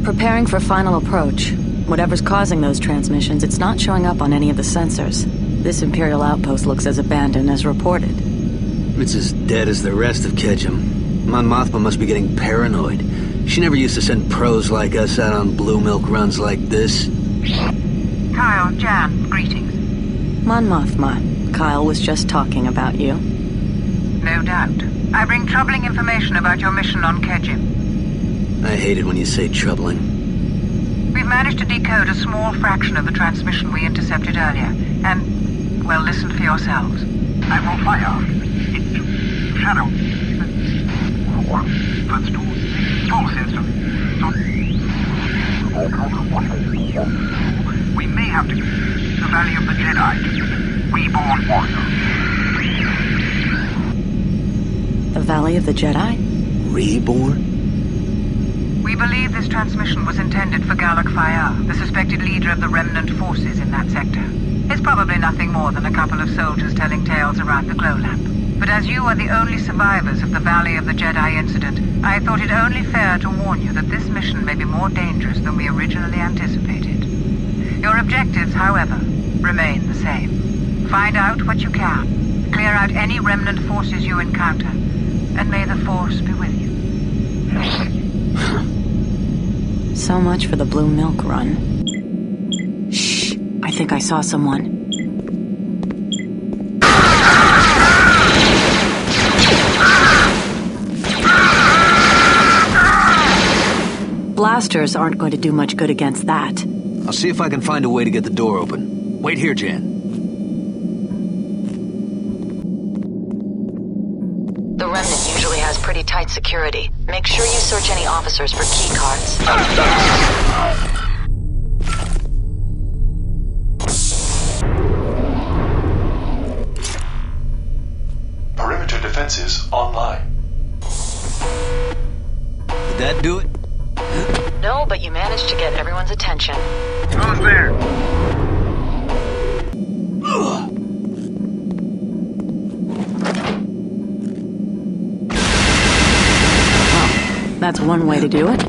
Preparing for final approach. Whatever's causing those transmissions, it's not showing up on any of the sensors. This Imperial outpost looks as abandoned as reported. It's as dead as the rest of Kejim. Mon Mothma must be getting paranoid. She never used to send pros like us out on blue milk runs like this. Kyle, Jan, greetings. Mon Mothma, Kyle was just talking about you. No doubt. I bring troubling information about your mission on Kejim. I hate it when you say troubling. We've managed to decode a small fraction of the transmission we intercepted earlier, and, well, listen for yourselves. I will fire. Shadow. First to full system. We may have to... The Valley of the Jedi. Reborn warrior. The Valley of the Jedi? Reborn? We believe this transmission was intended for Galak Fayar, the suspected leader of the remnant forces in that sector. It's probably nothing more than a couple of soldiers telling tales around the glow lamp. But as you are the only survivors of the Valley of the Jedi incident, I thought it only fair to warn you that this mission may be more dangerous than we originally anticipated. Your objectives, however, remain the same. Find out what you can, clear out any remnant forces you encounter, and may the Force be with you. So much for the blue milk run. Shh, I think I saw someone. Blasters aren't going to do much good against that. I'll see if I can find a way to get the door open. Wait here, Jan. The Remnant usually has pretty tight security. Make sure you search any officers for key cards. Perimeter defenses online. Did that do it? No, but you managed to get everyone's attention. Who's there? That's one way to do it.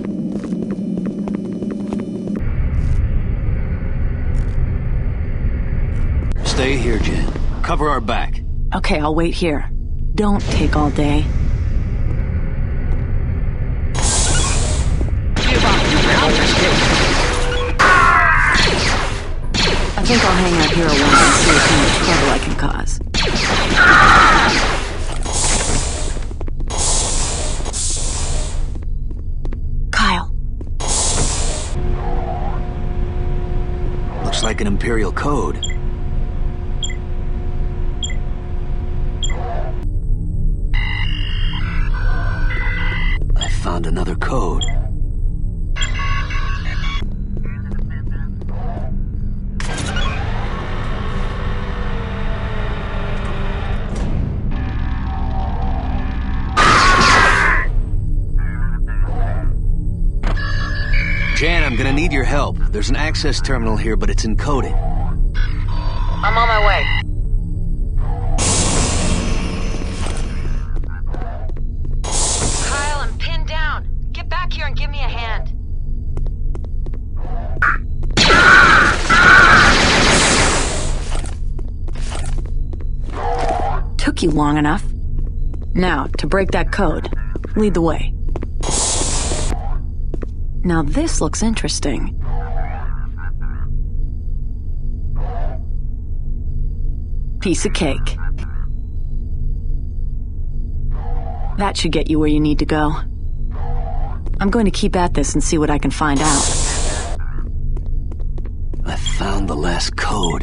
Stay here, Jan. Cover our back. Okay, I'll wait here. Don't take all day. I think I'll hang out here a while and see how much trouble I can cause. Kyle. Looks like an Imperial code. I found another code. Jan, I'm gonna need your help. There's an access terminal here, but it's encoded. I'm on my way. Kyle, I'm pinned down. Get back here and give me a hand. Took you long enough. Now, to break that code, lead the way. Now this looks interesting. Piece of cake. That should get you where you need to go. I'm going to keep at this and see what I can find out. I found the last code.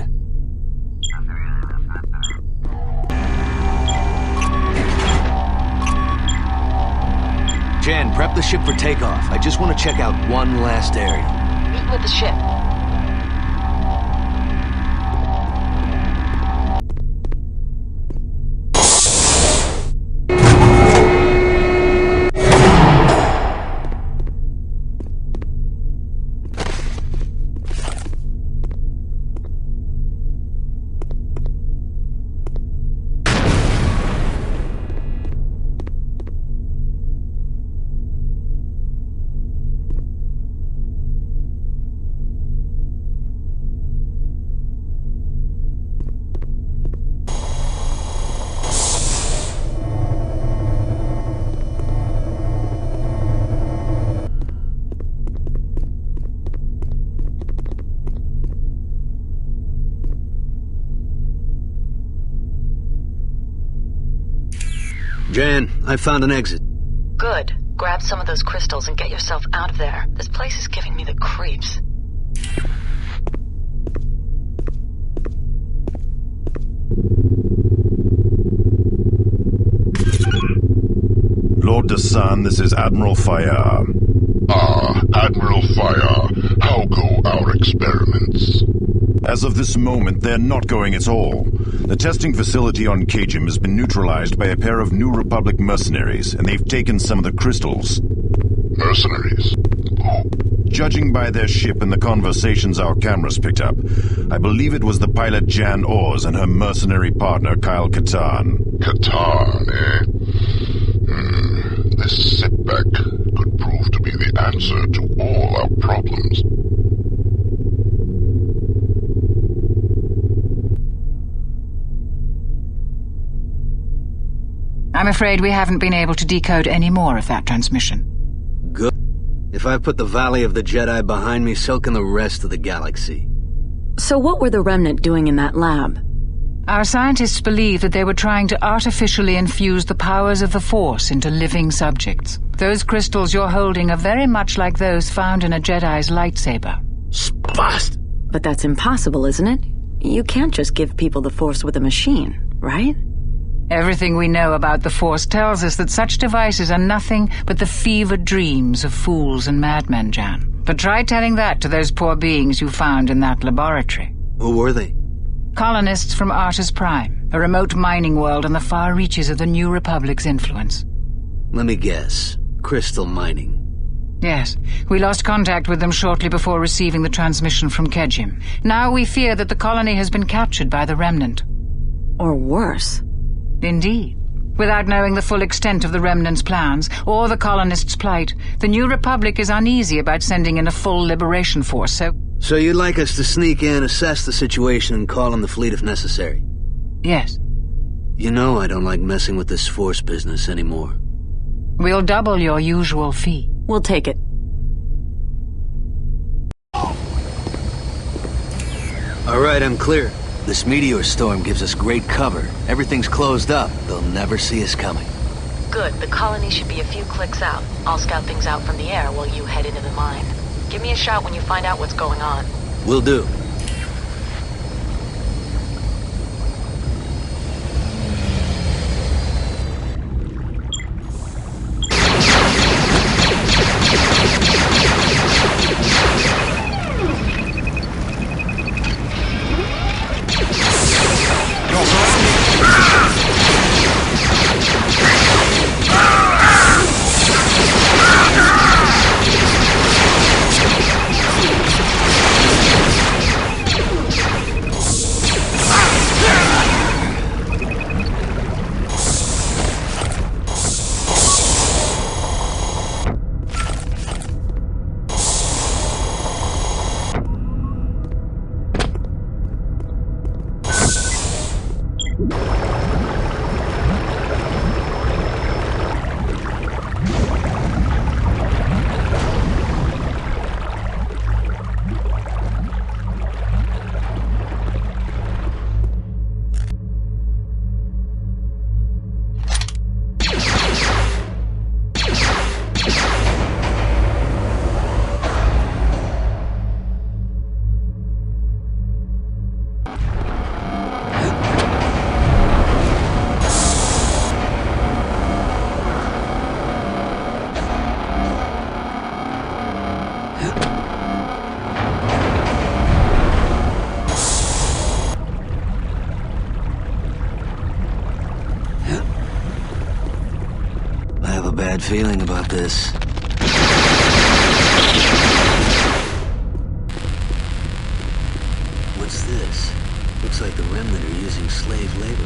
Jan, prep the ship for takeoff. I just want to check out one last area. Meet with the ship. Jan, I found an exit. Good. Grab some of those crystals and get yourself out of there. This place is giving me the creeps. Lord Dasan, this is Admiral Fayar. Ah, Admiral Fayar, how go our experiments? As of this moment, they're not going at all. The testing facility on Kejim has been neutralized by a pair of New Republic mercenaries, and they've taken some of the crystals. Mercenaries? Judging by their ship and the conversations our cameras picked up, I believe it was the pilot Jan Oz and her mercenary partner Kyle Katarn. Katarn, eh? This setback could prove to be the answer to all our problems. I'm afraid we haven't been able to decode any more of that transmission. Good. If I've put the Valley of the Jedi behind me, so can the rest of the galaxy. So what were the Remnant doing in that lab? Our scientists believe that they were trying to artificially infuse the powers of the Force into living subjects. Those crystals you're holding are very much like those found in a Jedi's lightsaber. Spast! But that's impossible, isn't it? You can't just give people the Force with a machine, right? Everything we know about the Force tells us that such devices are nothing but the fevered dreams of fools and madmen, Jan. But try telling that to those poor beings you found in that laboratory. Who were they? Colonists from Artus Prime, a remote mining world on the far reaches of the New Republic's influence. Let me guess. Crystal mining. Yes, we lost contact with them shortly before receiving the transmission from Kejim. Now we fear that the colony has been captured by the Remnant. Or worse. Indeed. Without knowing the full extent of the Remnant's plans, or the colonists' plight, the New Republic is uneasy about sending in a full liberation force, So you'd like us to sneak in, assess the situation, and call in the fleet if necessary? Yes. You know I don't like messing with this Force business anymore. We'll double your usual fee. We'll take it. All right, I'm clear. This meteor storm gives us great cover. Everything's closed up. They'll never see us coming. Good. The colony should be a few clicks out. I'll scout things out from the air while you head into the mine. Give me a shout when you find out what's going on. Will do. bad feeling about this. What's this? Looks like the Remnant are using slave labor.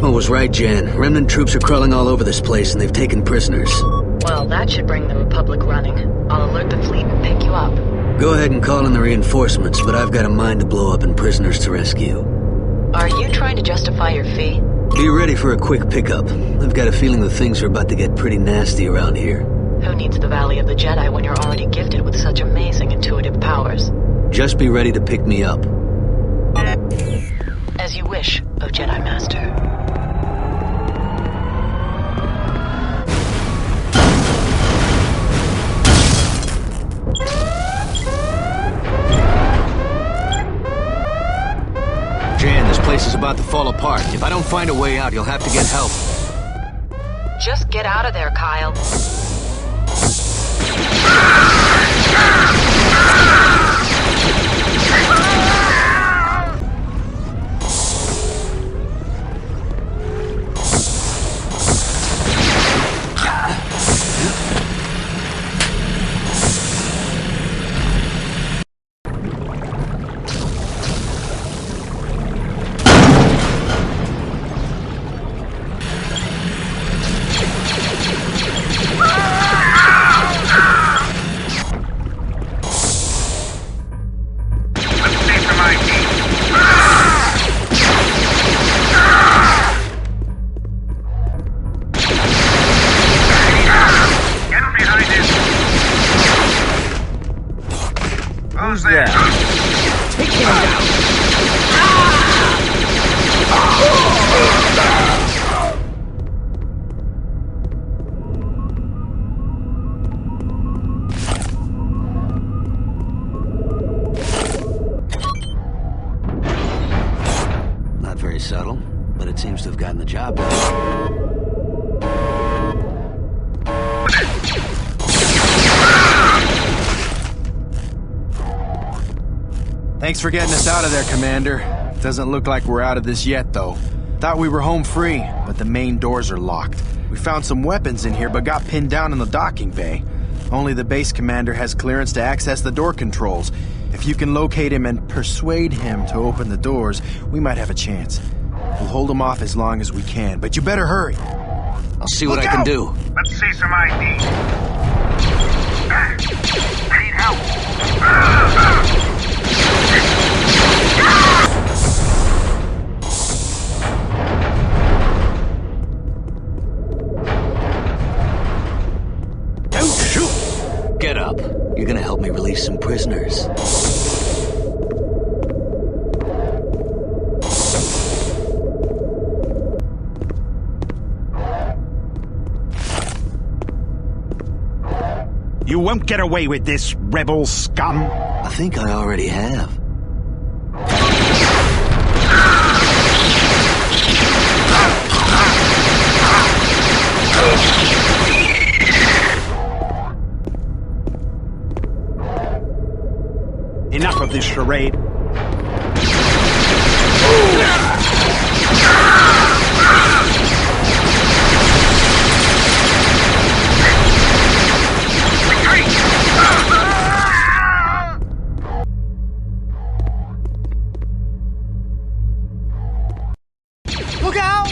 Was right, Jan. Remnant troops are crawling all over this place, and they've taken prisoners. Well, that should bring the Republic running. I'll alert the fleet and pick you up. Go ahead and call in the reinforcements, but I've got a mine to blow up and prisoners to rescue. Are you trying to justify your fee? Be ready for a quick pickup. I've got a feeling that things are about to get pretty nasty around here. Who needs the Valley of the Jedi when you're already gifted with such amazing intuitive powers? Just be ready to pick me up. As you wish, O Jedi Master. Jan, this place is about to fall apart. If I don't find a way out, you'll have to get help. Just get out of there, Kyle. Subtle, but it seems to have gotten the job done. Thanks for getting us out of there, Commander. Doesn't look like we're out of this yet, though. Thought we were home free, but the main doors are locked. We found some weapons in here, but got pinned down in the docking bay. Only the base commander has clearance to access the door controls. If you can locate him and persuade him to open the doors, we might have a chance. We'll hold him off as long as we can, but you better hurry. I'll see what I can do. Let's see some ID. I need help. Don't shoot! Get up. You're gonna help me release some prisoners. You won't get away with this, rebel scum! I think I already have. Enough of this charade. Look out!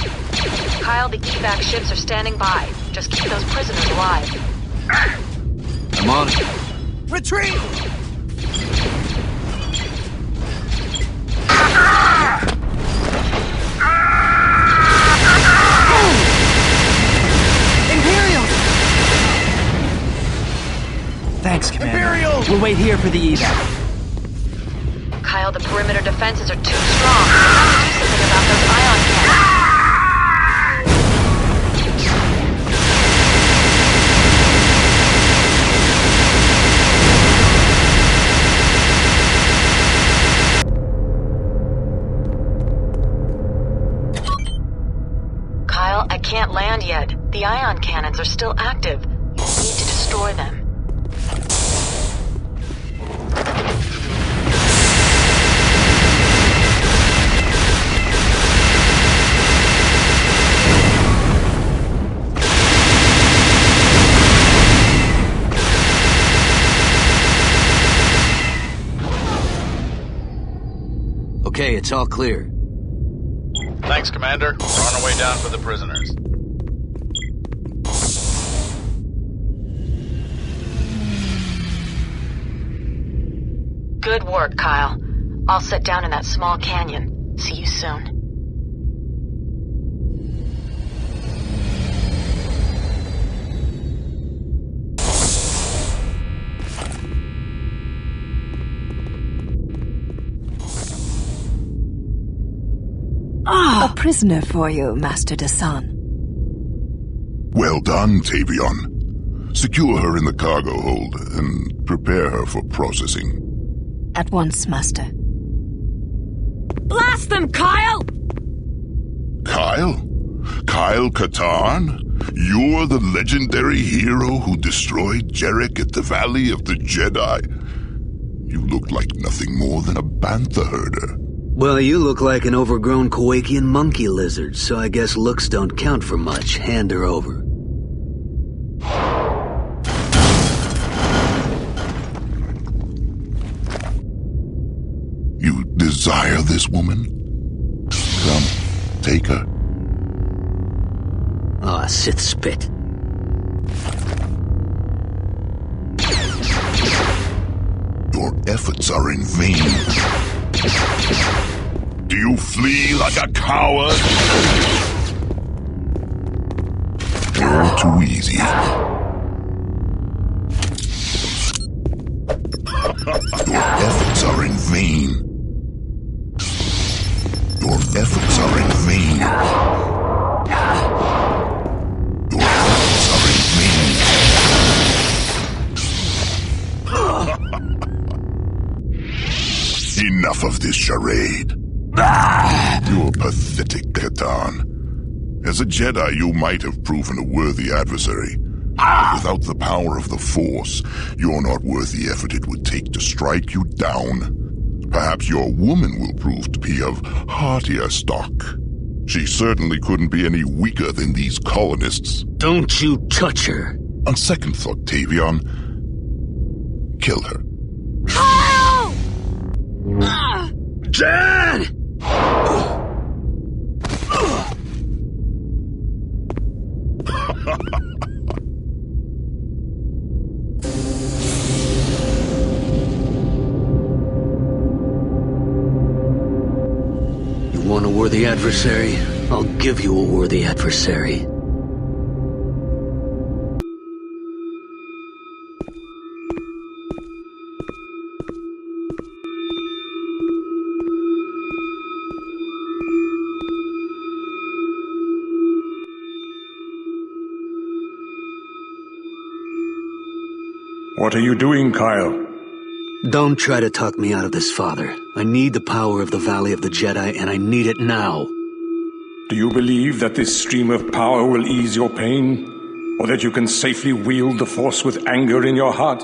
Kyle, the evac ships are standing by. Just keep those prisoners alive. I'm on it. Retreat! Thanks, Commander. Imperials! We'll wait here for the evac. Kyle, the perimeter defenses are too strong. We have to do something about those ion cannons. Kyle, I can't land yet. The ion cannons are still active. You need to destroy them. Okay, it's all clear. Thanks, Commander. We're on our way down for the prisoners. Good work, Kyle. I'll sit down in that small canyon. See you soon. A prisoner for you, Master Desan. Well done, Tavion. Secure her in the cargo hold and prepare her for processing. At once, Master. Blast them, Kyle! Kyle? Kyle Katarn? You're the legendary hero who destroyed Jarek at the Valley of the Jedi? You look like nothing more than a bantha herder. Well, you look like an overgrown Kowakian monkey lizard, so I guess looks don't count for much. Hand her over. You desire this woman? Come, take her. Ah, Sith spit. Your efforts are in vain. Do you flee like a coward? All too easy. Your efforts are in vain. Your efforts are in vain. Your efforts are in vain. Enough of this charade. You're pathetic, Katarn. As a Jedi, you might have proven a worthy adversary. But without the power of the Force, you're not worth the effort it would take to strike you down. Perhaps your woman will prove to be of heartier stock. She certainly couldn't be any weaker than these colonists. Don't you touch her. On second thought, Tavion, kill her. Kyle! Jan! You want a worthy adversary? I'll give you a worthy adversary. What are you doing, Kyle? Don't try to talk me out of this, Father. I need the power of the Valley of the Jedi, and I need it now. Do you believe that this stream of power will ease your pain? Or that you can safely wield the Force with anger in your heart?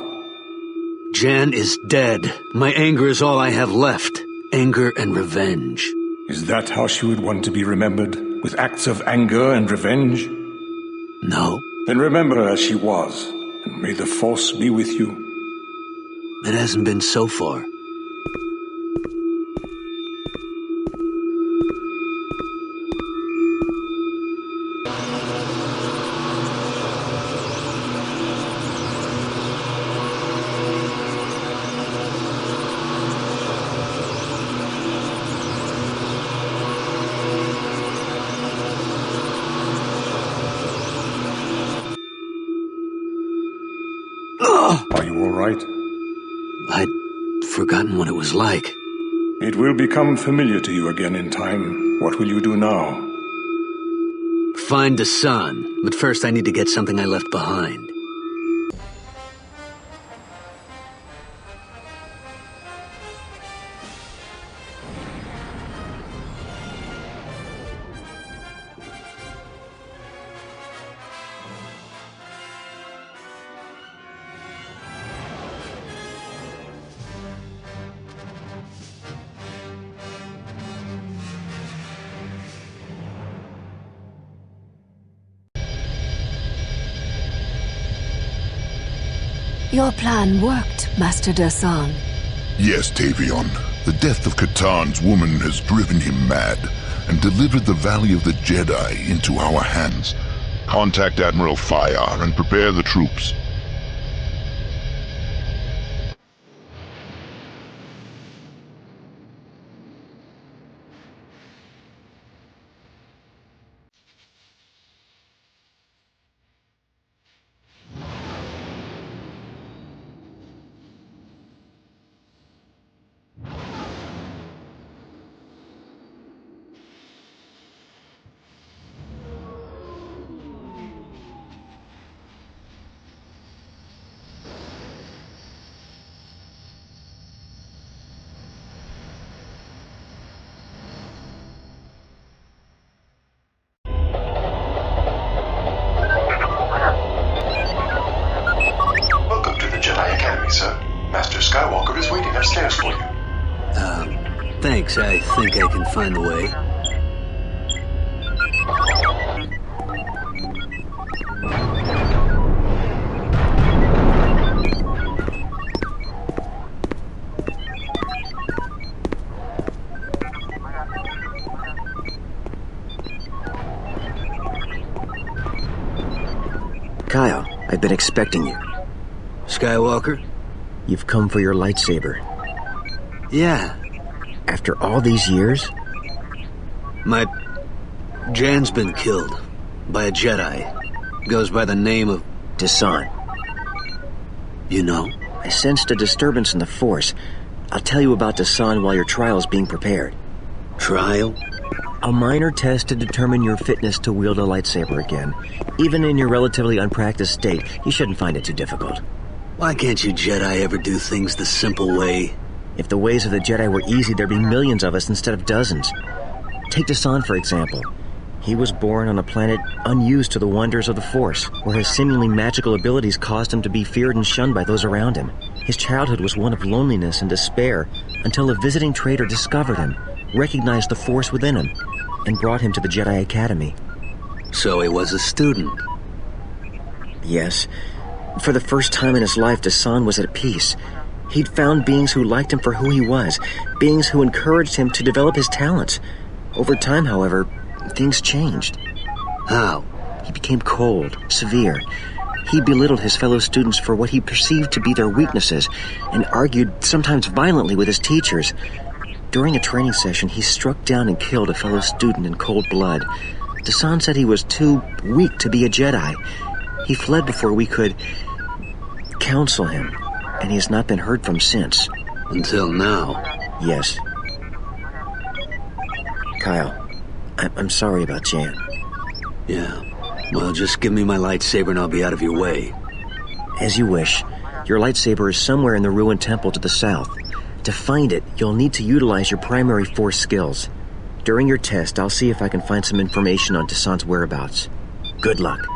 Jan is dead. My anger is all I have left. Anger and revenge. Is that how she would want to be remembered? With acts of anger and revenge? No. Then remember her as she was, and may the Force be with you. It hasn't been so far. Are you all right? I'd forgotten what it was like. It will become familiar to you again in time. What will you do now? Find the sun, but first I need to get something I left behind. Your plan worked, Master Dasan. Yes, Tavion. The death of Katan's woman has driven him mad and delivered the Valley of the Jedi into our hands. Contact Admiral Fayar and prepare the troops. Thanks, I think I can find the way. Kyle, I've been expecting you. Skywalker? You've come for your lightsaber. Yeah. After all these years? Jan's been killed by a Jedi. Goes by the name of Dasan. You know? I sensed a disturbance in the Force. I'll tell you about Dasan while your trial is being prepared. Trial? A minor test to determine your fitness to wield a lightsaber again. Even in your relatively unpracticed state, you shouldn't find it too difficult. Why can't you Jedi ever do things the simple way? If the ways of the Jedi were easy, there'd be millions of us instead of dozens. Take Dasan, for example. He was born on a planet unused to the wonders of the Force, where his seemingly magical abilities caused him to be feared and shunned by those around him. His childhood was one of loneliness and despair, until a visiting trader discovered him, recognized the Force within him, and brought him to the Jedi Academy. So he was a student? Yes. For the first time in his life, Dasan was at peace. He'd found beings who liked him for who he was, beings who encouraged him to develop his talents. Over time, however, things changed. How? He became cold, severe. He belittled his fellow students for what he perceived to be their weaknesses, and argued, sometimes violently, with his teachers. During a training session, he struck down and killed a fellow student in cold blood. Dasan said he was too weak to be a Jedi. He fled before we could counsel him, and he has not been heard from since. Until now? Yes. Kyle, I'm sorry about Jan. Yeah. Well, just give me my lightsaber and I'll be out of your way. As you wish. Your lightsaber is somewhere in the ruined temple to the south. To find it, you'll need to utilize your primary Force skills. During your test, I'll see if I can find some information on Dasan's whereabouts. Good luck.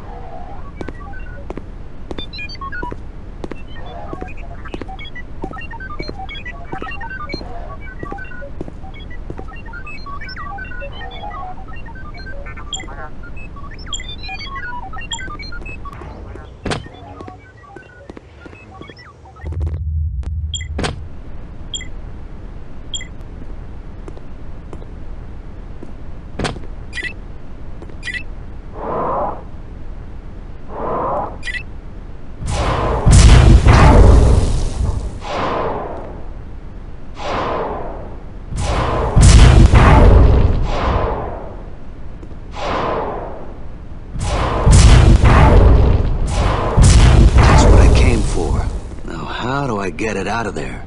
I get it out of there.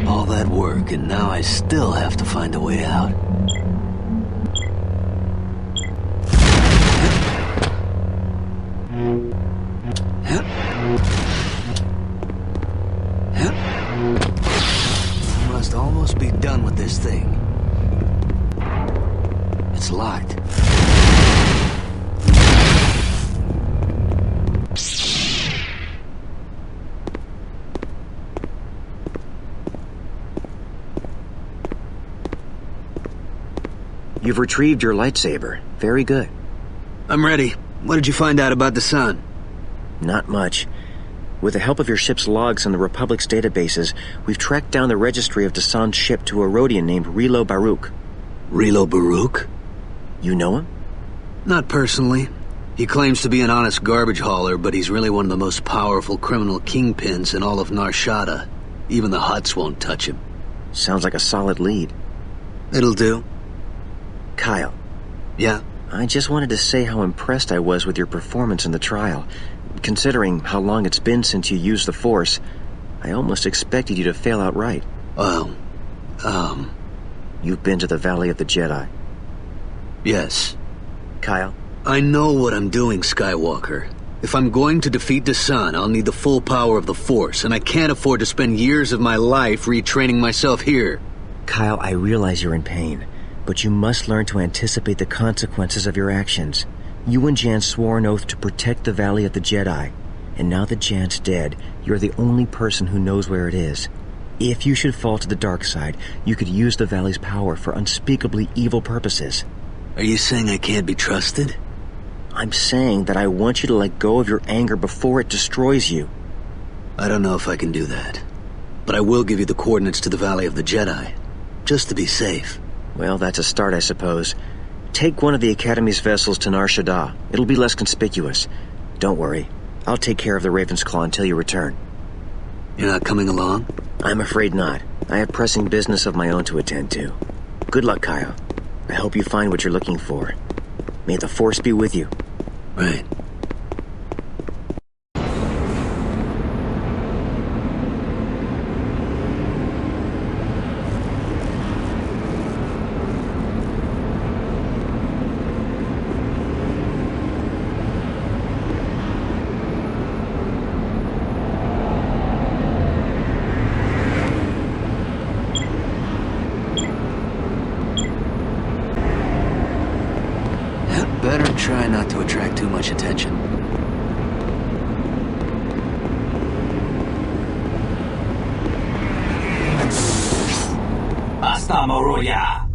All that work, and now I still have to find a way out. I must almost be done with this thing. It's locked. You've retrieved your lightsaber. Very good. I'm ready. What did you find out about the sun? Not much. With the help of your ship's logs and the Republic's databases, we've tracked down the registry of Dassan's ship to a Rhodian named Rilo Baruch. Rilo Baruch? You know him? Not personally. He claims to be an honest garbage hauler, but he's really one of the most powerful criminal kingpins in all of Nar Shaddaa. Even the Hutts won't touch him. Sounds like a solid lead. It'll do. Kyle. Yeah? I just wanted to say how impressed I was with your performance in the trial. Considering how long it's been since you used the Force, I almost expected you to fail outright. Well, You've been to the Valley of the Jedi. Yes. Kyle? I know what I'm doing, Skywalker. If I'm going to defeat the Sun, I'll need the full power of the Force, and I can't afford to spend years of my life retraining myself here. Kyle, I realize you're in pain, but you must learn to anticipate the consequences of your actions. You and Jan swore an oath to protect the Valley of the Jedi, and now that Jan's dead, you're the only person who knows where it is. If you should fall to the dark side, you could use the Valley's power for unspeakably evil purposes. Are you saying I can't be trusted? I'm saying that I want you to let go of your anger before it destroys you. I don't know if I can do that, but I will give you the coordinates to the Valley of the Jedi, just to be safe. Well, that's a start, I suppose. Take one of the Academy's vessels to Nar Shaddaa. It'll be less conspicuous. Don't worry. I'll take care of the Raven's Claw until you return. You're not coming along? I'm afraid not. I have pressing business of my own to attend to. Good luck, Kyle. I hope you find what you're looking for. May the Force be with you. Right. Better try not to attract too much attention. Hasta Moroya.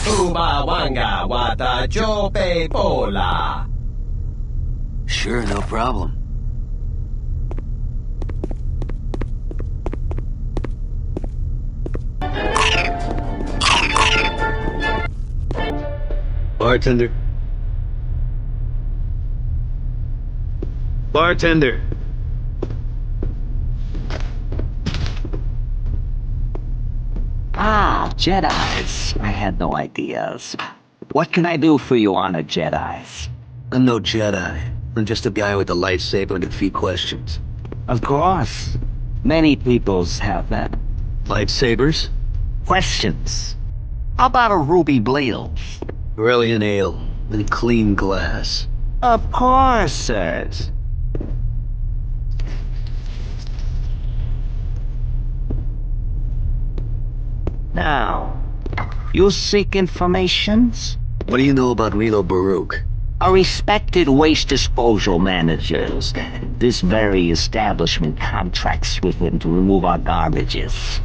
Uba wanga wata jope pola. Sure, no problem. Bartender. Bartender. Ah, Jedis. I had no ideas. What can I do for you, Honor Jedis? I'm no Jedi. I'm just a guy with a lightsaber and a few questions. Of course. Many peoples have that. Lightsabers? Questions. How about a ruby blade? Brilliant ale and clean glass. Of course, sirs. Now, you seek informations? What do you know about Rilo Baruch? A respected waste disposal manager. This very establishment contracts with him to remove our garbages.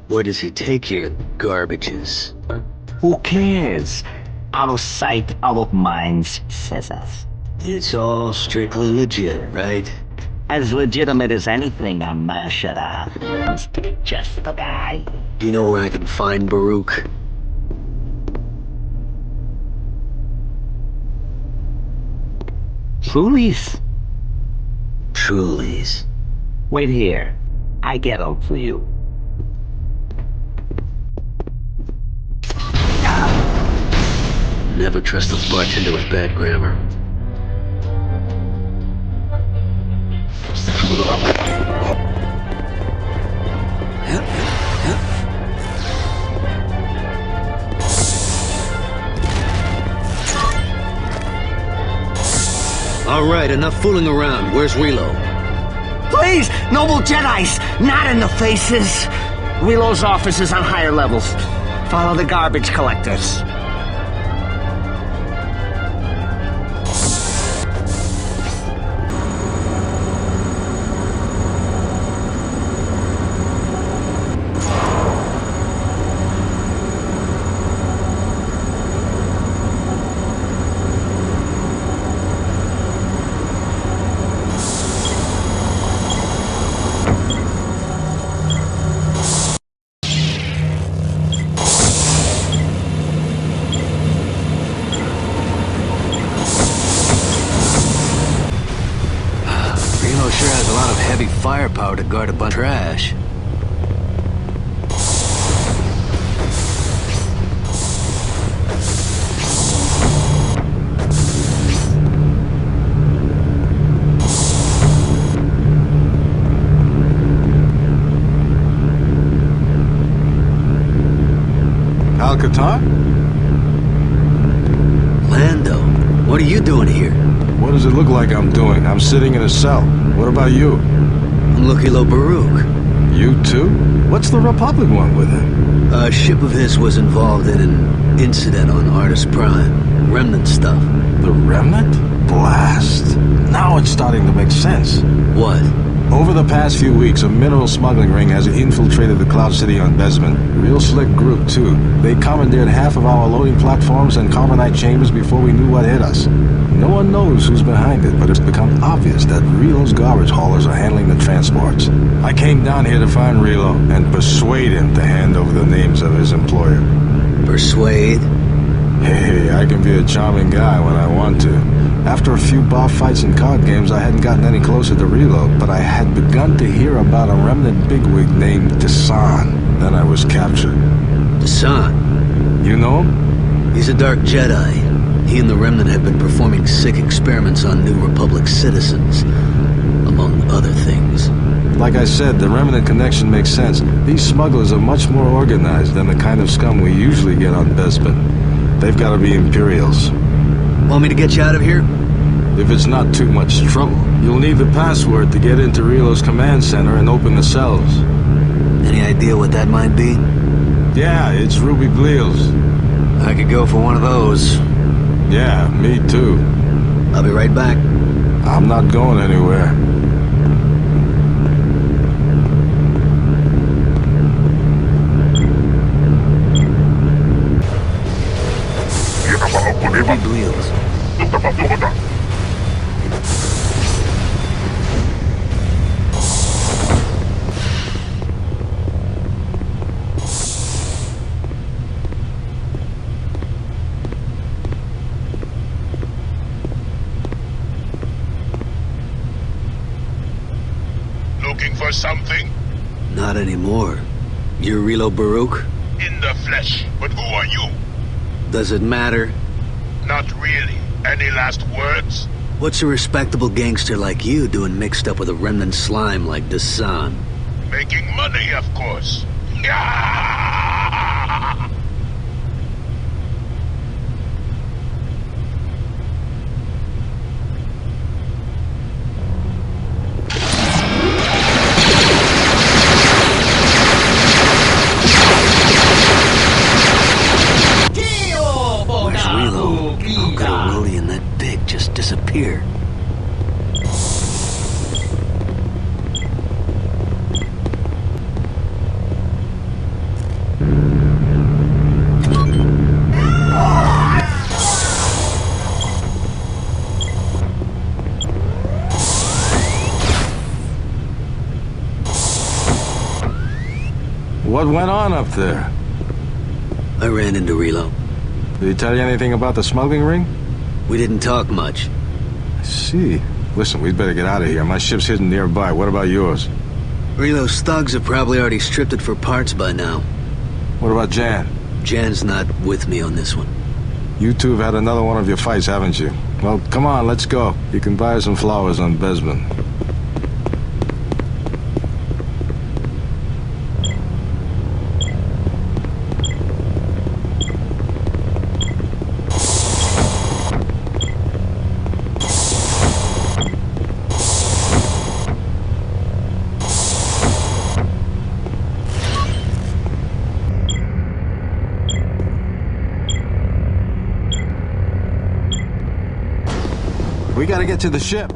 Where does he take your garbages? Who cares? Out of sight, out of mind, says us. It's all strictly legit, right? As legitimate as anything on Nar Shaddaa. Just the guy. Do you know where I can find Baruch? Trulies? Trulies. Wait here. I get them for you. Never trust a bartender with bad grammar. All right, enough fooling around. Where's Relo? Please, noble Jedis, not in the faces. Relo's office is on higher levels. Follow the garbage collectors. Firepower to guard a bunch of trash. Al-Qatar? Lando, what are you doing here? What does it look like I'm doing? I'm sitting in a cell. What about you? I'm Lucky-Lo Baruch. You too? What's the Republic want with him? A ship of his was involved in an incident on Artus Prime. Remnant stuff. The Remnant? Blast. Now it's starting to make sense. What? Over the past few weeks, a mineral smuggling ring has infiltrated the Cloud City on Bespin. Real slick group, too. They commandeered half of our loading platforms and carbonite chambers before we knew what hit us. No one knows who's behind it, but it's become obvious that Relo's garbage haulers are handling the transports. I came down here to find Relo and persuade him to hand over the names of his employer. Persuade? Hey, I can be a charming guy when I want to. After a few bar fights and card games, I hadn't gotten any closer to Relo, but I had begun to hear about a remnant bigwig named Desan. Then I was captured. Desan? You know him? He's a dark Jedi. He and the Remnant have been performing sick experiments on New Republic citizens, among other things. Like I said, the Remnant connection makes sense. These smugglers are much more organized than the kind of scum we usually get on Bespin. They've got to be Imperials. Want me to get you out of here? If it's not too much trouble. You'll need the password to get into Relo's command center and open the cells. Any idea what that might be? Yeah, it's Ruby Bleals. I could go for one of those. Yeah, me too. I'll be right back. I'm not going anywhere. Ruby Bleals. Looking for something? Not anymore. You're Relo Baruch? In the flesh. But who are you? Does it matter? Not really. Any last words? What's a respectable gangster like you doing mixed up with a remnant slime like Desan? Making money, of course. Where's Relo? How could a Rodian that big just disappear? What went on up there? I ran into Relo. Did he tell you anything about the smuggling ring? We didn't talk much. I see. Listen, we'd better get out of here. My ship's hidden nearby. What about yours? Relo's thugs have probably already stripped it for parts by now. What about Jan? Jan's not with me on this one. You two have had another one of your fights, haven't you? Well, come on, let's go. You can buy some flowers on Bespin. We gotta get to the ship.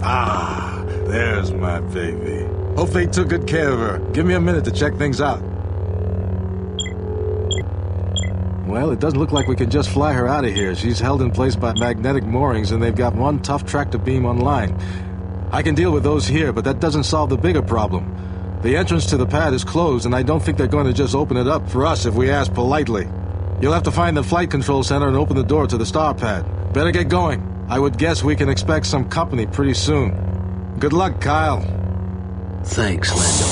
Ah, there's my baby. Hope they took good care of her. Give me a minute to check things out. Well, it doesn't look like we can just fly her out of here. She's held in place by magnetic moorings, and they've got one tough tractor beam online. I can deal with those here, but that doesn't solve the bigger problem. The entrance to the pad is closed, and I don't think they're going to just open it up for us if we ask politely. You'll have to find the flight control center and open the door to the star pad. Better get going. I would guess we can expect some company pretty soon. Good luck, Kyle. Thanks, Lando.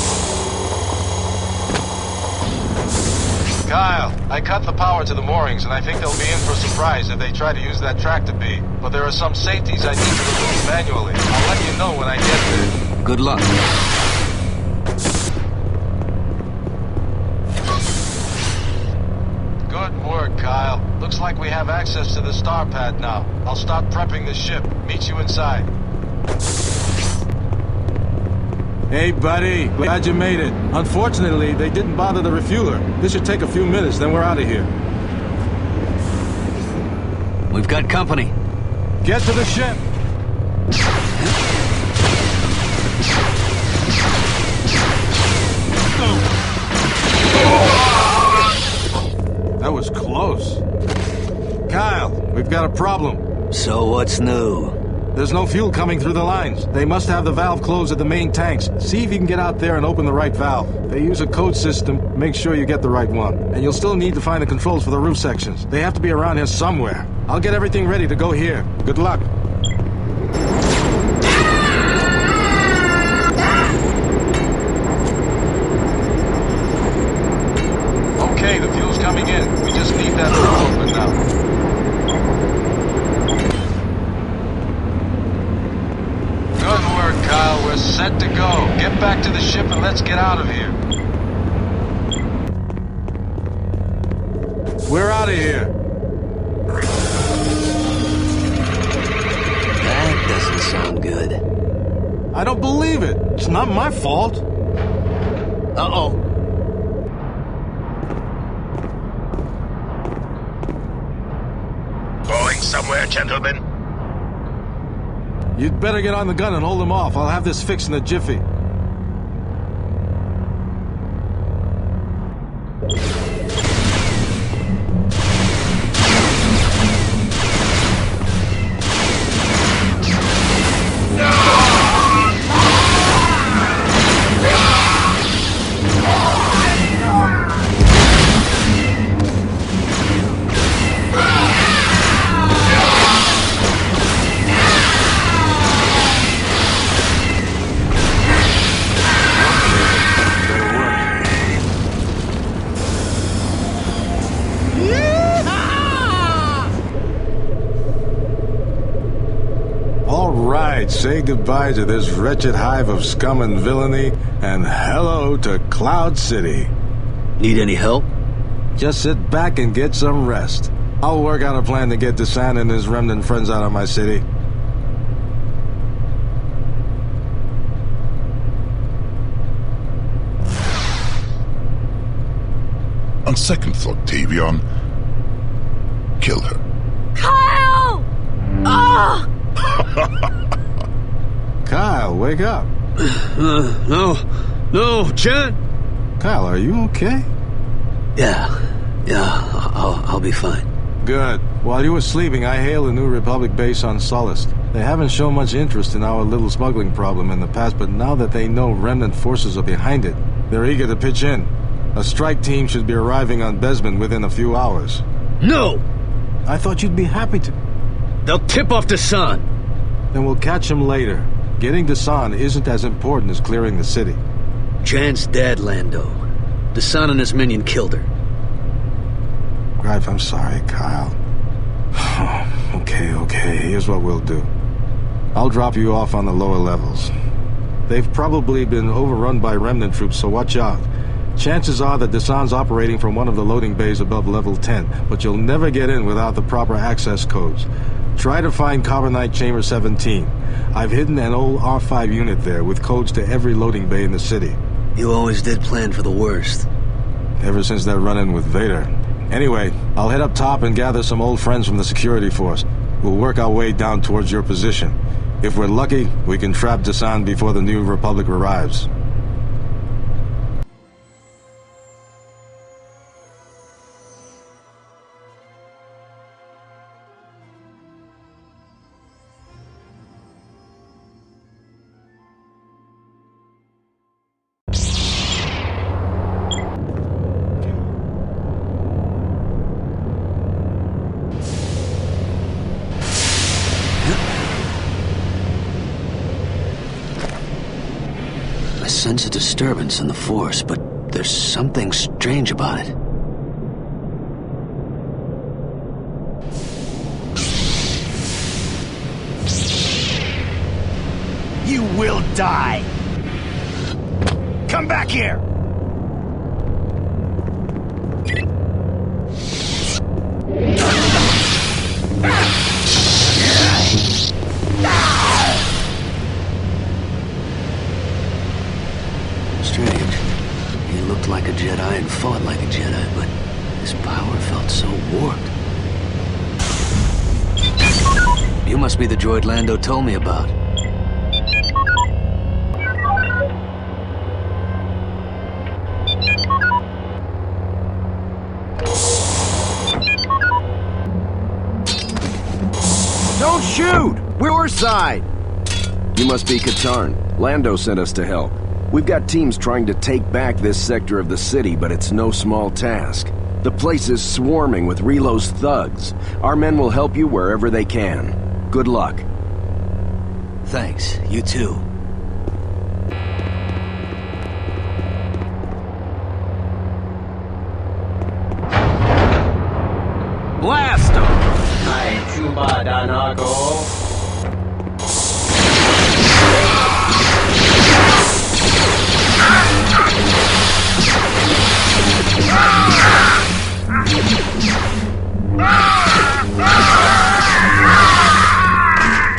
Kyle, I cut the power to the moorings, and I think they'll be in for a surprise if they try to use that tractor beam. But there are some safeties I need to remove manually. I'll let you know when I get there. Good luck. Good work, Kyle. Looks like we have access to the star pad now. I'll start prepping the ship. Meet you inside. Hey, buddy. Glad you made it. Unfortunately, they didn't bother the refueler. This should take a few minutes, then we're out of here. We've got company. Get to the ship. That was close. Kyle, we've got a problem. So what's new? There's no fuel coming through the lines. They must have the valve closed at the main tanks. See if you can get out there and open the right valve. They use a code system. Make sure you get the right one. And you'll still need to find the controls for the roof sections. They have to be around here somewhere. I'll get everything ready to go here. Good luck. Okay, the fuel's coming in. We just need that roof open now. Good work, Kyle. We're set to go. Get back to the ship and let's get out of here. We're out of here. That doesn't sound good. I don't believe it. It's not my fault. Uh-oh. Going somewhere, gentlemen? You'd better get on the gun and hold them off. I'll have this fixed in a jiffy. Say goodbye to this wretched hive of scum and villainy, and hello to Cloud City. Need any help? Just sit back and get some rest. I'll work out a plan to get Desan and his remnant friends out of my city. On second thought, Tavion, kill her. Kyle! Ah! Kyle, wake up. No, Jen. Kyle, are you okay? Yeah, I'll be fine. Good. While you were sleeping, I hailed a new Republic base on Sullust. They haven't shown much interest in our little smuggling problem in the past, but now that they know remnant forces are behind it, they're eager to pitch in. A strike team should be arriving on Bespin within a few hours. No! I thought you'd be happy to. They'll tip off the sun. Then we'll catch them later. Getting Dasan isn't as important as clearing the city. Jan's dad, Lando. Dasan and his minion killed her. Greif, I'm sorry, Kyle. Okay, here's what we'll do. I'll drop you off on the lower levels. They've probably been overrun by remnant troops, so watch out. Chances are that Dasan's operating from one of the loading bays above level 10, but you'll never get in without the proper access codes. Try to find Carbonite Chamber 17. I've hidden an old R5 unit there with codes to every loading bay in the city. You always did plan for the worst. Ever since that run-in with Vader. Anyway, I'll head up top and gather some old friends from the security force. We'll work our way down towards your position. If we're lucky, we can trap Dasan before the New Republic arrives. I sense a disturbance in the Force, but there's something strange about it. You will die! Come back here! Strange. He looked like a Jedi and fought like a Jedi, but his power felt so warped. You must be the droid Lando told me about. Don't shoot! We're your side! You must be Katarn. Lando sent us to help. We've got teams trying to take back this sector of the city, but it's no small task. The place is swarming with Relo's thugs. Our men will help you wherever they can. Good luck. Thanks. You too. Blast 'em!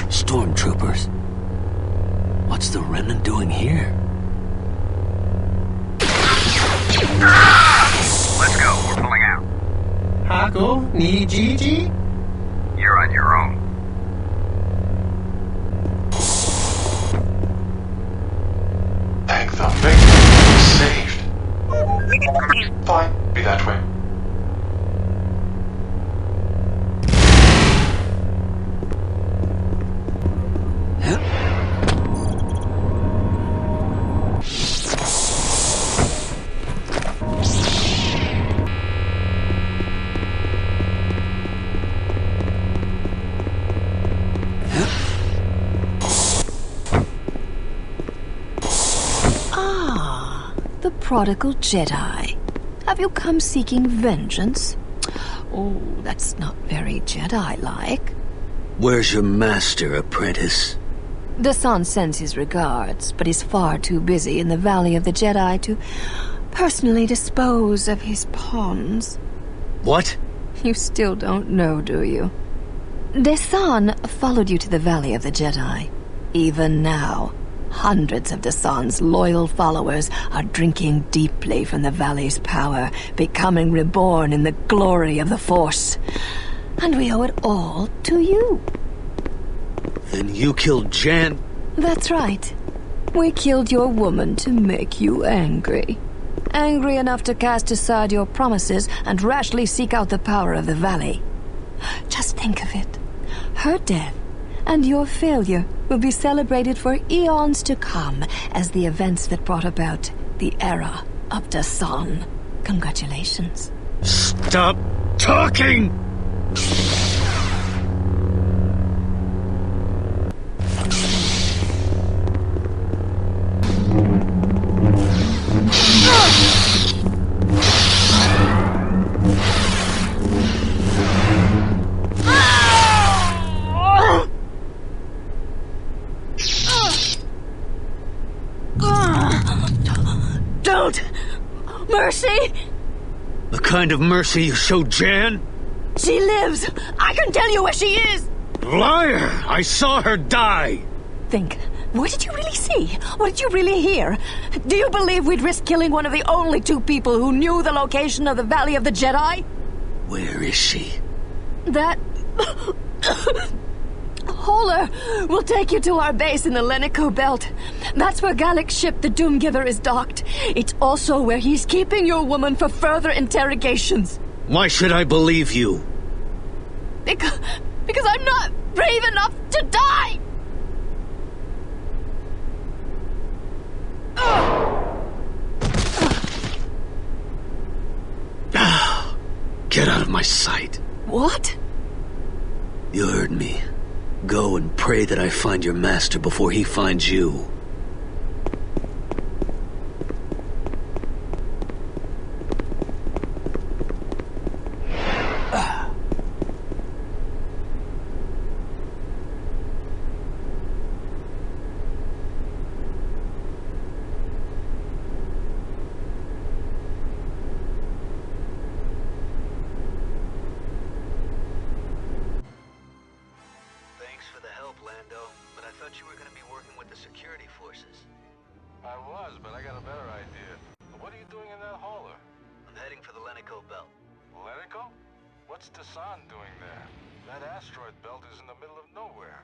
Stormtroopers. What's the Remnant doing here? Let's go, we're pulling out. Haku ni Gigi? You're on your own. Thank the victim, saved. Fine, be that way. The prodigal Jedi. Have you come seeking vengeance? Oh, that's not very Jedi-like. Where's your master, apprentice? Dasan sends his regards, but he's far too busy in the Valley of the Jedi to personally dispose of his pawns. What? You still don't know, do you? Dasan followed you to the Valley of the Jedi. Even now, hundreds of Dasan's loyal followers are drinking deeply from the Valley's power, becoming reborn in the glory of the Force. And we owe it all to you. Then you killed Jan? That's right. We killed your woman to make you angry. Angry enough to cast aside your promises and rashly seek out the power of the Valley. Just think of it. Her death and your failure will be celebrated for eons to come as the events that brought about the era of Dasan. Congratulations. Stop talking! kind of mercy you show Jan? She lives! I can tell you where she is! Liar! I saw her die! Think. What did you really see? What did you really hear? Do you believe we'd risk killing one of the only two people who knew the location of the Valley of the Jedi? Where is she? That... hauler will take you to our base in the Lenico Belt. That's where Gallic's ship, the Doomgiver, is docked. It's also where he's keeping your woman for further interrogations. Why should I believe you? Because I'm not brave enough to die! Get out of my sight. What? You heard me. Go and pray that I find your master before he finds you. What's Dasan doing there? That asteroid belt is in the middle of nowhere.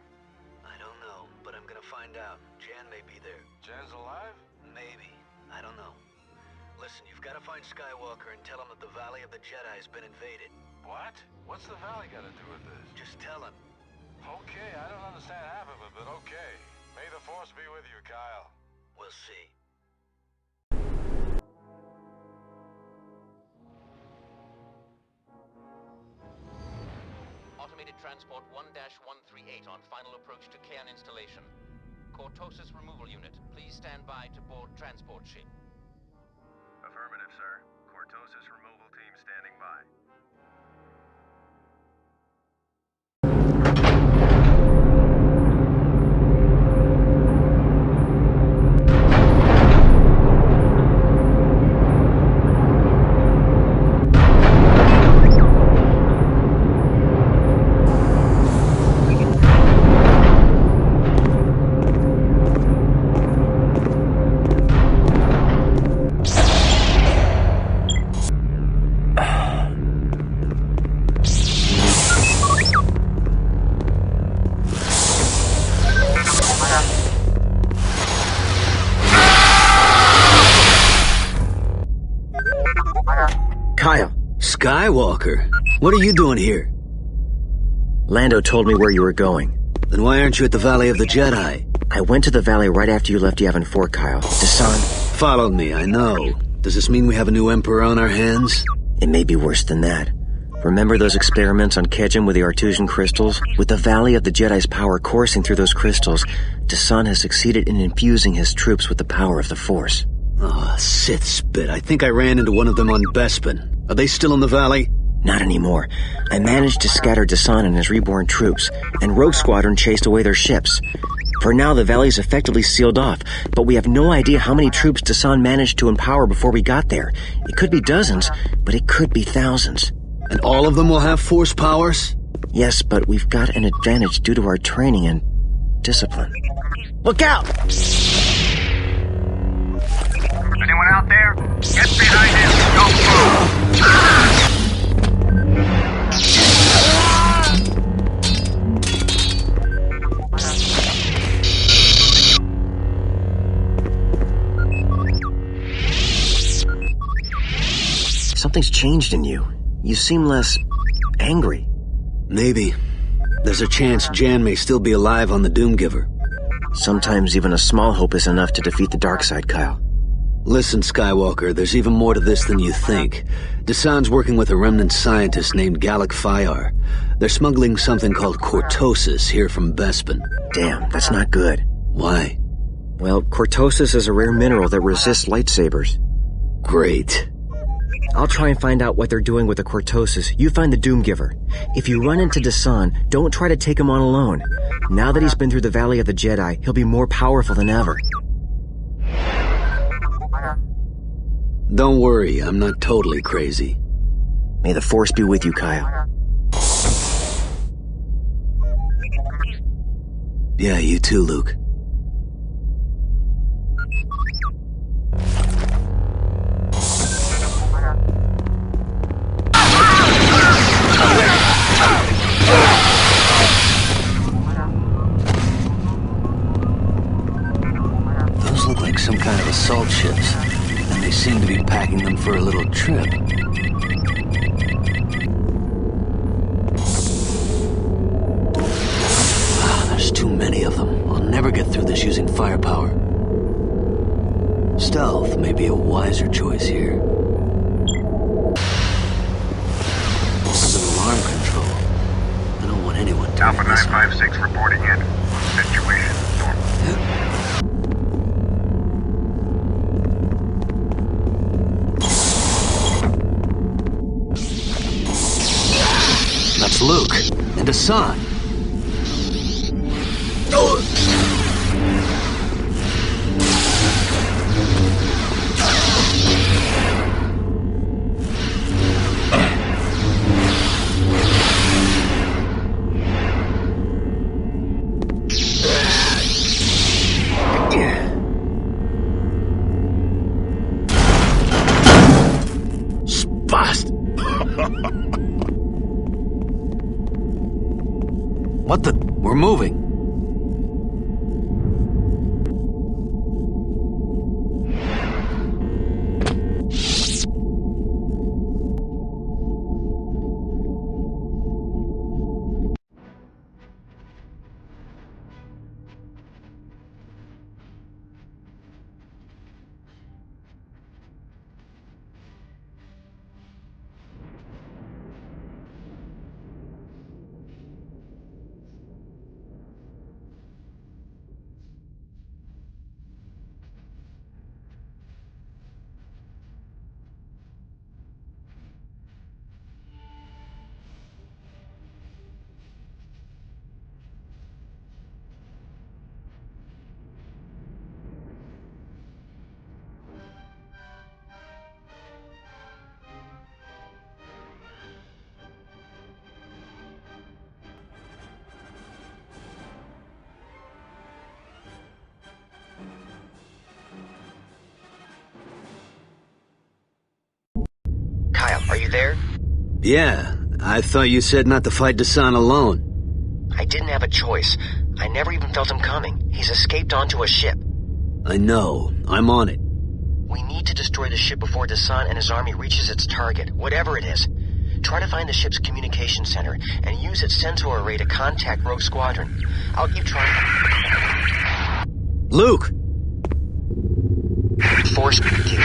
I don't know, but I'm gonna find out. Jan may be there. Jan's alive? Maybe. I don't know. Listen, you've got to find Skywalker and tell him that the Valley of the Jedi has been invaded. What? What's the Valley got to do with this? Just tell him. Okay, I don't understand half of it, but okay. May the Force be with you, Kyle. We'll see. Automated Transport 1-138 on final approach to Cairn installation. Cortosis removal unit, please stand by to board transport ship. Affirmative, sir. Cortosis removal team standing by. Kyle. Skywalker? What are you doing here? Lando told me where you were going. Then why aren't you at the Valley of the Jedi? I went to the Valley right after you left Yavin 4, Kyle. Dasan... Followed me, I know. Does this mean we have a new Emperor on our hands? It may be worse than that. Remember those experiments on Kejim with the Artusian crystals? With the Valley of the Jedi's power coursing through those crystals, Dasan has succeeded in infusing his troops with the power of the Force. Oh, Sith spit. I think I ran into one of them on Bespin. Are they still in the valley? Not anymore. I managed to scatter Dasan and his reborn troops, and Rogue Squadron chased away their ships. For now, the valley's effectively sealed off, but we have no idea how many troops Dasan managed to empower before we got there. It could be dozens, but it could be thousands. And all of them will have Force powers? Yes, but we've got an advantage due to our training and discipline. Look out! Anyone out there? Get behind him! Go! Something's changed in you. You seem less angry. Maybe. There's a chance Jan may still be alive on the Doomgiver. Sometimes even a small hope is enough to defeat the dark side, Kyle. Listen, Skywalker, there's even more to this than you think. Dasan's working with a remnant scientist named Gallic Fyar. They're smuggling something called cortosis here from Bespin. Damn, that's not good. Why? Well, cortosis is a rare mineral that resists lightsabers. Great. I'll try and find out what they're doing with the cortosis. You find the Doomgiver. If you run into Dasan, don't try to take him on alone. Now that he's been through the Valley of the Jedi, he'll be more powerful than ever. Don't worry, I'm not totally crazy. May the Force be with you, Kyle. Yeah, you too, Luke. Those look like some kind of assault ships, and they seem to be packing them for a little trip. There's too many of them. I'll never get through this using firepower. Stealth may be a wiser choice here. This is an alarm control. I don't want anyone to Alpha 956 reporting in. Situation normal. That's Luke and Hassan. Spast! What the? We're moving. Kyle, are you there? Yeah, I thought you said not to fight Dasan alone. I didn't have a choice. I never even felt him coming. He's escaped onto a ship. I know. I'm on it. We need to destroy the ship before Dasan and his army reaches its target, whatever it is. Try to find the ship's communication center and use its sensor array to contact Rogue Squadron. I'll keep trying. Luke! Force be with you.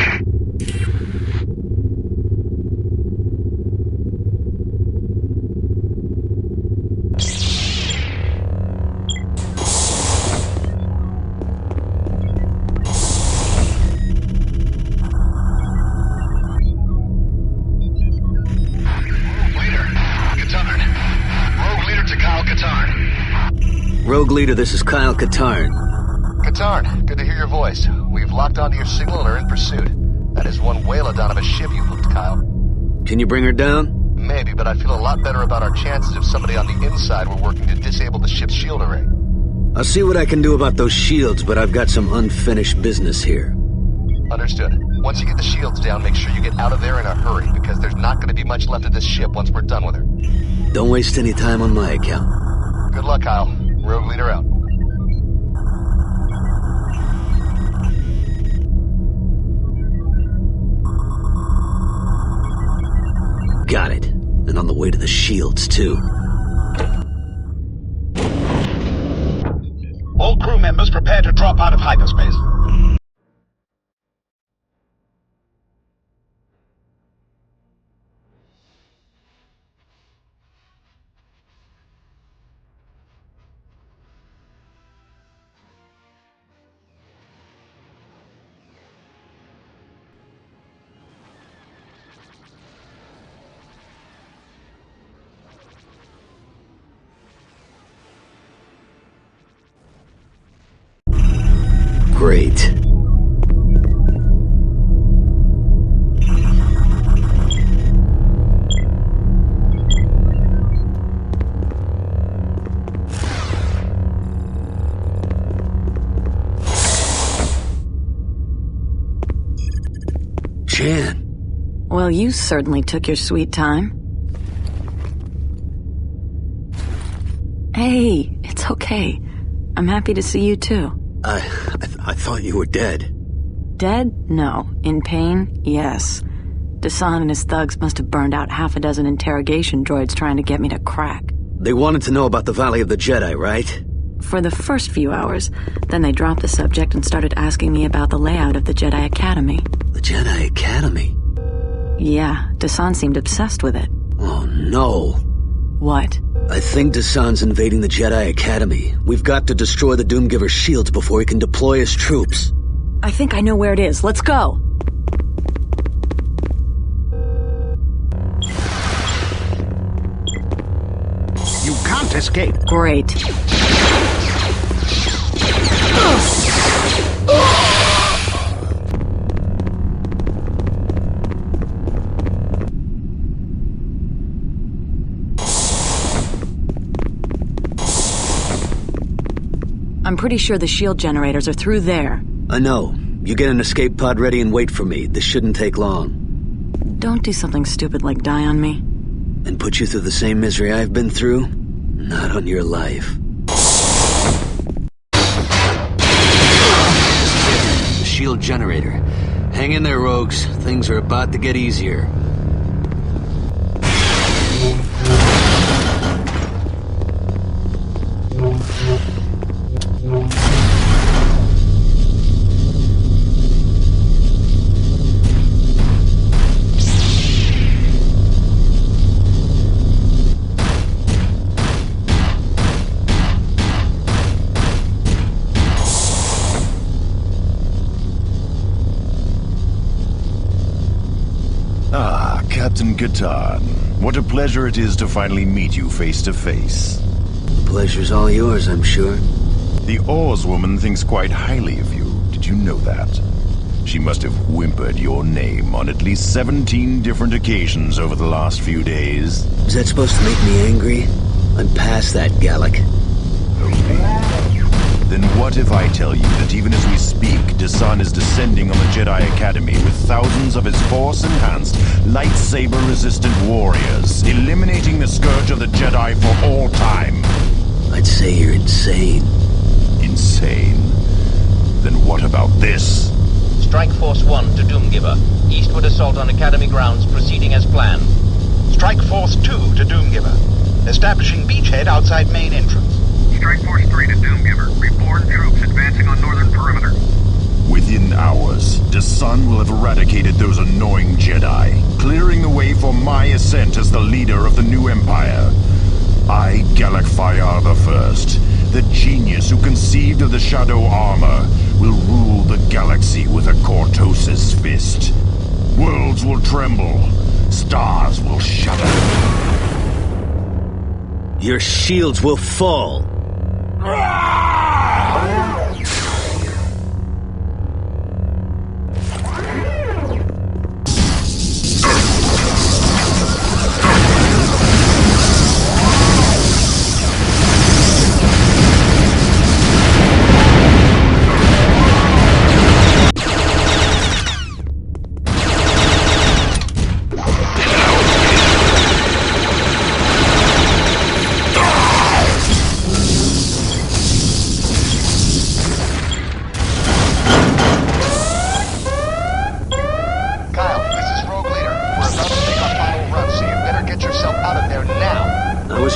Rogue Leader, this is Kyle Katarn. Katarn, good to hear your voice. We've locked onto your signal and are in pursuit. That is one whaledon of a ship you hooked, Kyle. Can you bring her down? Maybe, but I feel a lot better about our chances if somebody on the inside were working to disable the ship's shield array. I'll see what I can do about those shields, but I've got some unfinished business here. Understood. Once you get the shields down, make sure you get out of there in a hurry, because there's not going to be much left of this ship once we're done with her. Don't waste any time on my account. Good luck, Kyle. Rogue Leader out. Got it. And on the way to the shields, too. All crew members prepare to drop out of hyperspace. Great. Jan. Well, you certainly took your sweet time. Hey, it's okay. I'm happy to see you too. I thought you were dead. Dead? No. In pain? Yes. Dasan and his thugs must have burned out half a dozen interrogation droids trying to get me to crack. They wanted to know about the Valley of the Jedi, right? For the first few hours. Then they dropped the subject and started asking me about the layout of the Jedi Academy. The Jedi Academy? Yeah, Dasan seemed obsessed with it. Oh, no. What? I think Dasan's invading the Jedi Academy. We've got to destroy the Doomgiver's shields before he can deploy his troops. I think I know where it is. Let's go! You can't escape. Great. I'm pretty sure the shield generators are through there. I know. You get an escape pod ready and wait for me. This shouldn't take long. Don't do something stupid like die on me. And put you through the same misery I've been through? Not on your life. The shield generator. Hang in there, rogues. Things are about to get easier. Captain Katarn, what a pleasure it is to finally meet you face to face. The pleasure's all yours, I'm sure. The Oz woman thinks quite highly of you. Did you know that? She must have whimpered your name on at least 17 different occasions over the last few days. Is that supposed to make me angry? I'm past that, Gallic. Then what if I tell you that even as we speak, Dasan is descending on the Jedi Academy with thousands of his Force-enhanced, lightsaber-resistant warriors, eliminating the scourge of the Jedi for all time? I'd say you're insane. Insane? Then what about this? Strike Force 1 to Doomgiver. Eastward assault on Academy grounds proceeding as planned. Strike Force 2 to Doomgiver. Establishing beachhead outside main entrance. Strike Force 3 to Doomgiver. Reborn troops advancing on northern perimeter. Within hours, Dasan will have eradicated those annoying Jedi, clearing the way for my ascent as the leader of the new Empire. I, Galak Fayar I, the genius who conceived of the Shadow armor, will rule the galaxy with a Cortosis fist. Worlds will tremble. Stars will shudder. Your shields will fall.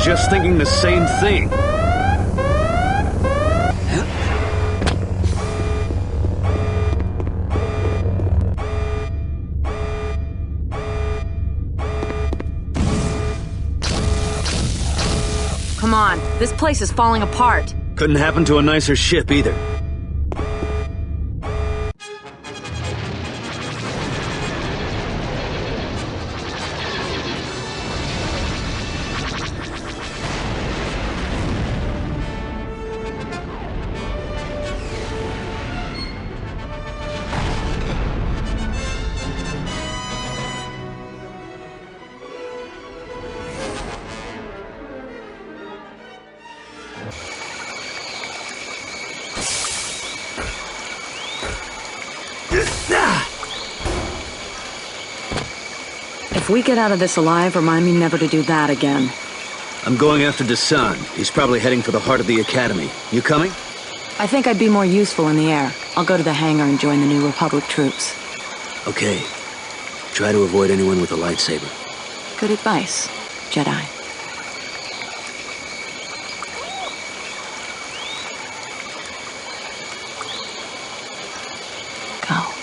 Just thinking the same thing. Come on, this place is falling apart. Couldn't happen to a nicer ship either. If we get out of this alive, remind me never to do that again. I'm going after Desan. He's probably heading for the heart of the Academy. You coming? I think I'd be more useful in the air. I'll go to the hangar and join the New Republic troops. Okay. Try to avoid anyone with a lightsaber. Good advice, Jedi. Go.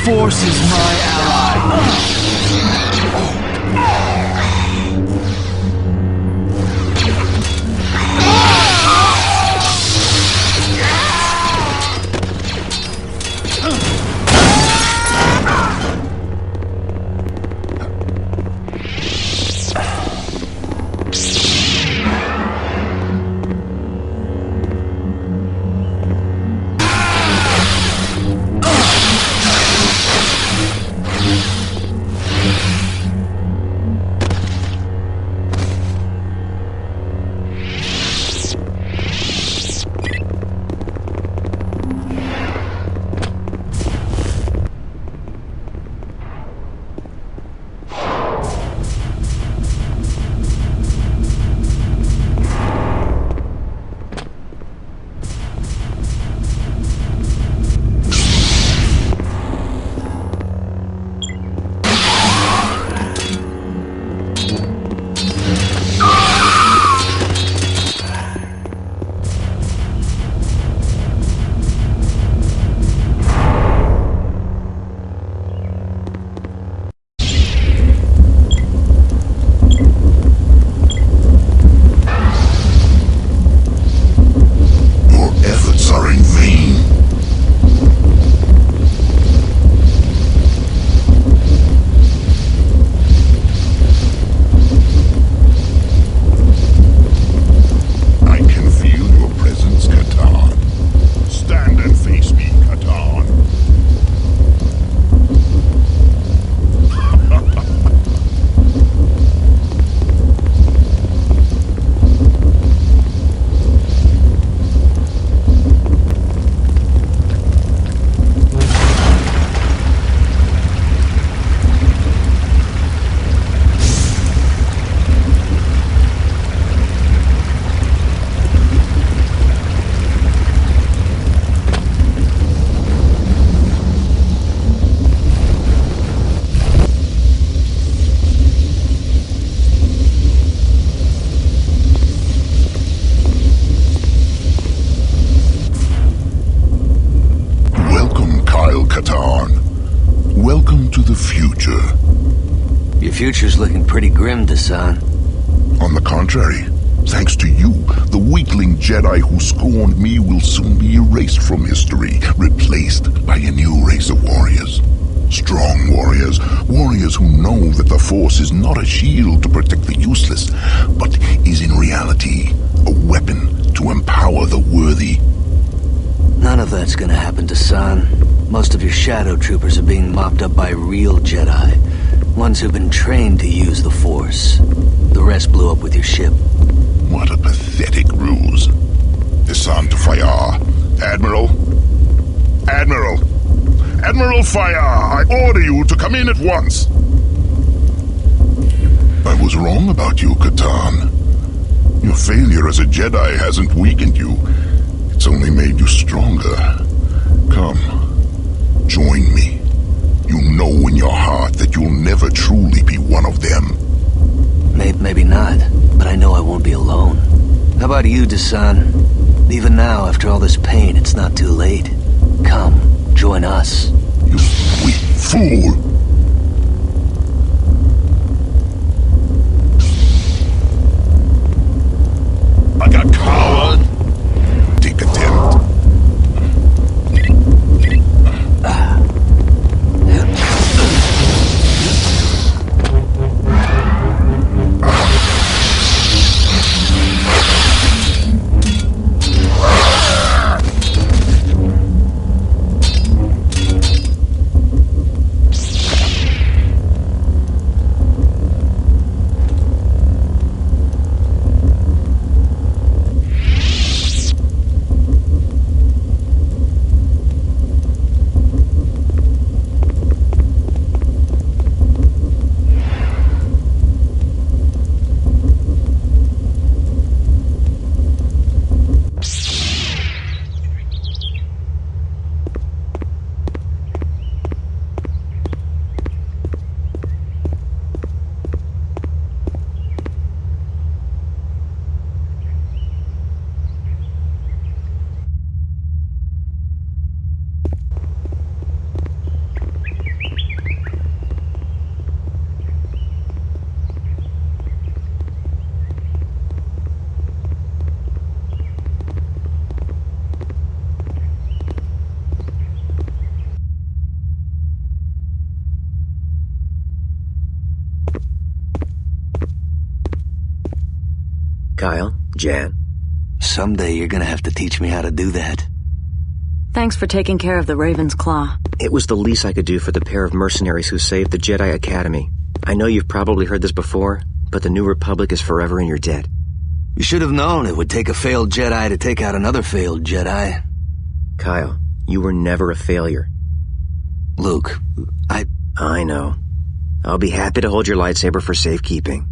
Force is my ally. future's looking pretty grim, Dasan. On the contrary, thanks to you, the weakling Jedi who scorned me will soon be erased from history, replaced by a new race of warriors. Strong warriors, warriors who know that the Force is not a shield to protect the useless, but is in reality a weapon to empower the worthy. None of that's gonna happen, Dasan. Most of your shadow troopers are being mopped up by real Jedi. Ones who've been trained to use the Force. The rest blew up with your ship. What a pathetic ruse. Dasan to Fayar. Admiral? Admiral! Admiral Fayar, I order you to come in at once! I was wrong about you, Katan. Your failure as a Jedi hasn't weakened you. It's only made you stronger. Come, join me. You know in your heart that you'll never truly be one of them. Maybe not, but I know I won't be alone. How about you, Dasan? Even now, after all this pain, it's not too late. Come, join us. You weak fool! I got coward. Take attempt. Kyle, Jan. Someday you're gonna have to teach me how to do that. Thanks for taking care of the Raven's Claw. It was the least I could do for the pair of mercenaries who saved the Jedi Academy. I know you've probably heard this before, but the New Republic is forever in your debt. You should have known it would take a failed Jedi to take out another failed Jedi. Kyle, you were never a failure. Luke, I know. I'll be happy to hold your lightsaber for safekeeping.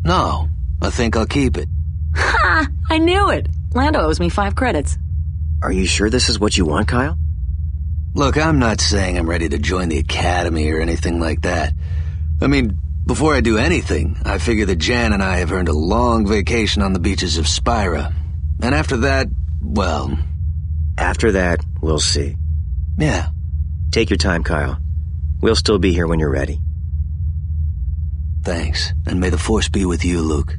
No, I think I'll keep it. Ha! I knew it! Lando owes me 5 credits. Are you sure this is what you want, Kyle? Look, I'm not saying I'm ready to join the Academy or anything like that. I mean, before I do anything, I figure that Jan and I have earned a long vacation on the beaches of Spyra. And after that, well... After that, we'll see. Yeah. Take your time, Kyle. We'll still be here when you're ready. Thanks, and may the Force be with you, Luke.